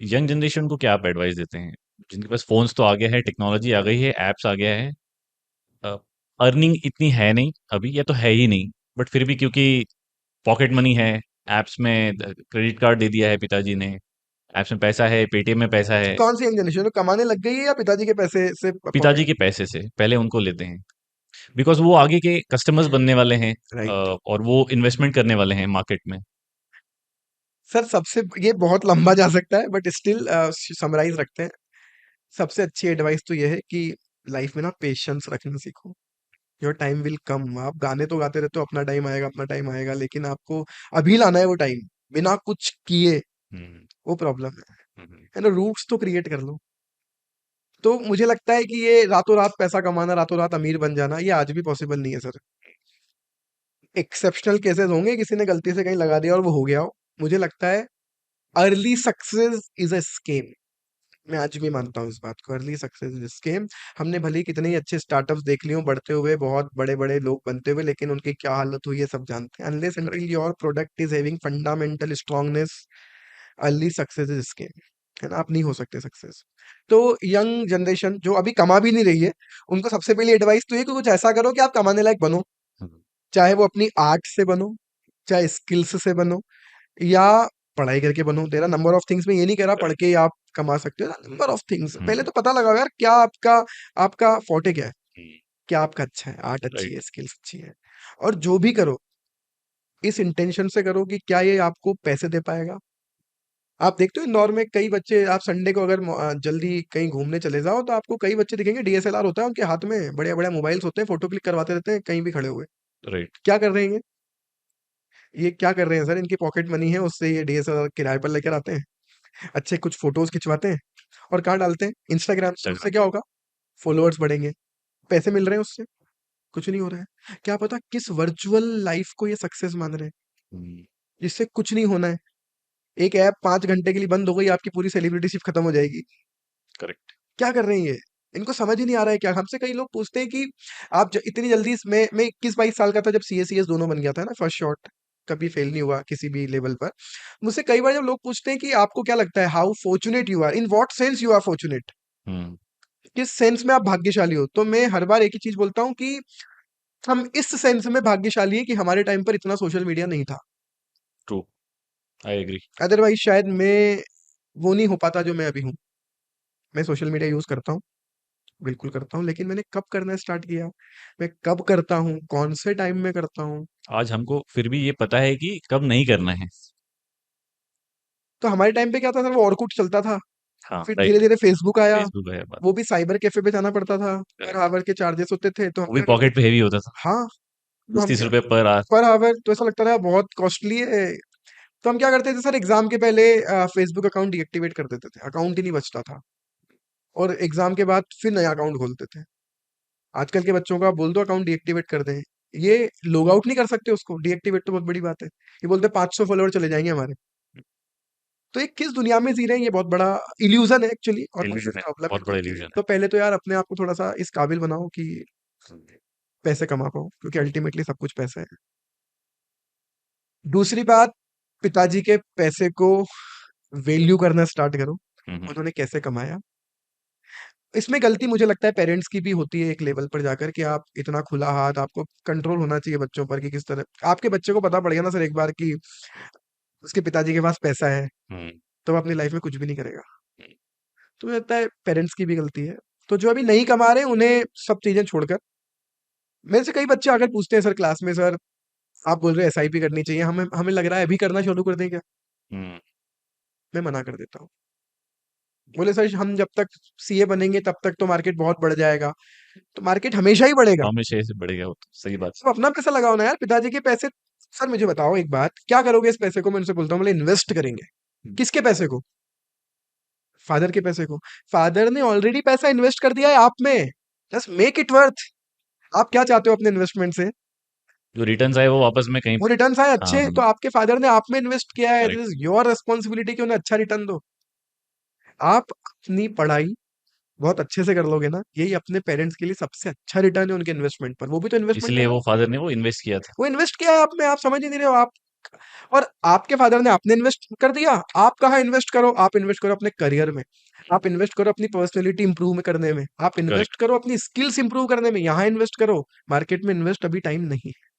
Young generation को क्या आप एडवाइस देते हैं? जिनके पास फ़ोन्स तो आ गया है, टेक्नोलॉजी आ गई है, ऐप्स आ गया है, अ, अर्निंग इतनी है नहीं अभी, या तो है ही नहीं, बट फिर भी क्योंकि पॉकेट मनी है, ऐप्स में क्रेडिट कार्ड दे दिया है पिताजी ने, ऐप्स में पैसा है, पेटीएम में पैसा है, कौन सी यंग जनरेशन है, कमाने लग गई है या पिताजी के पैसे से पिताजी पॉकेट? के पैसे से पहले उनको लेते हैं, बिकॉज़ वो आगे के कस्टमर्स बनने वाले हैं, राइट। और वो इन्वेस्टमेंट करने वाले हैं मार्केट में। सर सबसे ये बहुत लंबा जा सकता है बट स्टिल समराइज रखते हैं। सबसे अच्छी एडवाइस तो ये है कि लाइफ में ना पेशेंस रखना सीखो। Your time will come. आप गाने तो गाते रहते हो, अपना टाइम आएगा, अपना टाइम आएगा, लेकिन आपको अभी लाना है वो टाइम, बिना कुछ किए। हुँ, वो प्रॉब्लम हुँ, हुँ, है ना। रूट्स तो क्रिएट कर लो। तो मुझे लगता है कि ये रातों रात पैसा कमाना, रातों रात अमीर बन जाना, ये आज भी पॉसिबल नहीं है सर। एक्सेप्शनल केसेस होंगे, किसी ने गलती से कहीं लगा दिया और वो हो गया हो। मुझे लगता है early success is a scam. मैं आज भी मानता हूँ इस बात को, अर्ली सक्सेस इज स्केम। हमने भले ही कितने ही अच्छे स्टार्टअप्स देख लिए हों बढ़ते हुए, बहुत बड़े बड़े लोग बनते हुए, लेकिन उनकी क्या हालत हुई है सब जानते हैं। Unless correct. Until your product is having fundamental strongness, early success is scam. है ना, आप नहीं हो सकते सक्सेस। तो यंग जनरेशन जो अभी कमा भी नहीं रही है, उनको सबसे पहली एडवाइस तो ये कि कुछ ऐसा करो कि आप कमाने लायक बनो। हुँ, चाहे वो अपनी आर्ट से बनो, चाहे स्किल्स से बनो, या पढ़ाई करके बनो। तेरा नंबर ऑफ थिंग्स में ये नहीं कह रहा पढ़ करेक्ट। के ही आप कमा सकते हो, नंबर ऑफ थिंग्स। हुँ, पहले हुँ, तो पता लगाओ यार, क्या आपका आपका फोर्टे क्या है, हुँ, क्या आपका अच्छा है, आर्ट अच्छी है, राइट। स्किल्स अच्छी है। और जो भी करो, इस इंटेंशन से करो कि क्या ये आपको पैसे दे पाएगा। आप देखते हो इंदौर में कई बच्चे, आप संडे को अगर जल्दी कहीं घूमने चले जाओ तो आपको कई बच्चे दिखेंगे, डीएसएलआर होता है उनके हाथ में, बड़े बड़े मोबाइल्स होते हैं, फोटो क्लिक करवाते रहते हैं कहीं भी खड़े हुए। राइट। क्या कर रहे हैं ये क्या कर रहे हैं सर, इनकी पॉकेट मनी है, उससे ये डीएसएलआर किराए पर लेकर आते हैं, अच्छे कुछ फोटोज खिंचवाते हैं और कहाँ डालते हैं, इंस्टाग्राम। उससे इंस्टाग्राम। क्या होगा, फॉलोअर्स बढ़ेंगे, पैसे मिल रहे हैं उससे, कुछ नहीं हो रहा है। क्या पता किस वर्चुअल लाइफ को ये सक्सेस मान रहे हैं, हुँ, जिससे कुछ नहीं होना है। एक ऐप 5 घंटे के लिए बंद हो गई, आपकी पूरी सेलिब्रिटीशिप खत्म हो जाएगी। करेक्ट। क्या कर रहे हैं ये, इनको समझ ही नहीं आ रहा है क्या। हमसे कई लोग पूछते हैं कि आप इतनी जल्दी मैं 21-22 साल का था जब सीएसीएस दोनों बन गया था ना, फर्स्ट शॉट कभी फेल नहीं हुआ किसी भी लेवल पर। मुझसे कई बार जब लोग पूछते हैं कि आपको क्या लगता है, how fortunate you are, in what sense you are fortunate, hmm, किस सेंस में आप भाग्यशाली हो, तो मैं हर बार एक ही चीज बोलता हूँ कि हम इस सेंस में भाग्यशाली है कि हमारे टाइम पर इतना सोशल मीडिया नहीं था। True, I agree. अदरवाइज शायद मैं वो नहीं हो पाता जो मैं अभी हूँ। मैं सोशल मीडिया यूज करता हूँ, बिल्कुल करता हूँ, लेकिन मैंने कब करना स्टार्ट किया, मैं कब करता हूँ, कौन से टाइम में करता हूँ। आज हमको फिर भी ये पता है कि कब नहीं करना है। तो हमारे टाइम पे क्या था सर, वो ऑरकुट चलता था, हाँ, फिर धीरे राइट। धीरे फेसबुक आया। फेसबुक है बात। वो भी साइबर कैफे पे जाना पड़ता था, पर करेक्ट। आवर के चार्जेस होते थे, तो हम वो भी क्या करते पॉकेट पे थे। हेवी होता था। हाँ, तो हम 20-30 क्या, रुपए पर आवर। पर आवर तो ऐसा लगता था बहुत कॉस्टली है। तो हम क्या करते थे सर, एग्जाम के पहले फेसबुक अकाउंट डीएक्टिवेट कर देते थे, अकाउंट ही नहीं बचता था, और एग्जाम के बाद फिर नया अकाउंट खोलते थे। आजकल के बच्चों को आप बोल दो अकाउंट डीएक्टिवेट कर दें, ये लॉग आउट नहीं कर सकते उसको, डीएक्टिवेट तो बहुत बड़ी बात है। ये बोलते 500 फॉलोअर चले जाएंगे हमारे। तो ये किस दुनिया में जी रहे हैं, ये बहुत बड़ा इल्यूजन है एक्चुअली, और इल्यूजन है, प्रॉब्लम है बहुत बड़ा खुद की। इल्यूजन तो पहले तो यार अपने आप को थोड़ा सा इस काबिल बनाओ कि है। पैसे कमा पाओ, क्योंकि अल्टीमेटली सब कुछ पैसा है। दूसरी बात, पिताजी के पैसे को वैल्यू करना स्टार्ट करो, हुँ, हुँ, उन्होंने कैसे कमाया। इसमें गलती मुझे लगता है पेरेंट्स की भी होती है एक लेवल पर जाकर, कि आप इतना खुला हाथ, आपको कंट्रोल होना चाहिए बच्चों पर कि किस तरह। आपके बच्चे को पता पड़ गया ना सर एक बार कि उसके पिताजी के पास पैसा है, हुँ, तो वो अपनी लाइफ में कुछ भी नहीं करेगा। हुँ, तो मुझे लगता है पेरेंट्स की भी गलती है। तो जो अभी नहीं कमा रहे उन्हें सब चीजें छोड़कर, मेरे से कई बच्चे आकर पूछते हैं सर क्लास में, सर आप बोल रहे हैं एसआईपी करनी चाहिए, हमें हमें लग रहा है अभी करना शुरू कर दें क्या। हुँ। मैं मना कर देता हूँ। बोले सर हम जब तक सीए बनेंगे तब तक तो मार्केट बहुत बढ़ जाएगा। तो मार्केट हमेशा ही बढ़ेगा। हमेशा ऐसे बढ़ेगा वो तो, सही बात है। तो अपना पैसा लगाओ ना यार, पिताजी के पैसे। सर मुझे बताओ एक बात, क्या करोगे इस पैसे को, मैं उनसे बोलता हूँ बोले इन्वेस्ट करेंगे। हुँ, किसके पैसे को, फादर के पैसे को। फादर ने ऑलरेडी पैसा इन्वेस्ट कर दिया है आप में, जस्ट मेक इट वर्थ। आप क्या चाहते हो अपने इन्वेस्टमेंट से, जो रिटर्न्स आए वो वापस में कहीं। वो रिटर्न्स आए हाँ, अच्छे, हाँ, तो आपके फादर ने आप में इन्वेस्ट किया है, this correct. Is your responsibility कि उन्हें अच्छा रिटर्न दो। आप अपनी पढ़ाई बहुत अच्छे से कर लोगे ना, यही अपने पेरेंट्स के लिए सबसे अच्छा रिटर्न है उनके इन्वेस्टमेंट पर। वो भी तो इन्वेस्टमेंट है इसलिए ना, वो फादर ने वो इन्वेस्ट किया था। वो इन्वेस्ट किया है आप में, आप समझ ही नहीं रहे हो। आप और आपके फादर ने आपने इन्वेस्ट कर दिया, आप कहाँ इन्वेस्ट करो, आप इन्वेस्ट करो अपने करियर में, आप इन्वेस्ट करो अपनी पर्सनैलिटी इंप्रूव में करने में, आप करेक्ट। इन्वेस्ट करो अपनी स्किल्स इंप्रूव करने में, यहाँ इन्वेस्ट करो। मार्केट में इन्वेस्ट अभी टाइम नहीं है।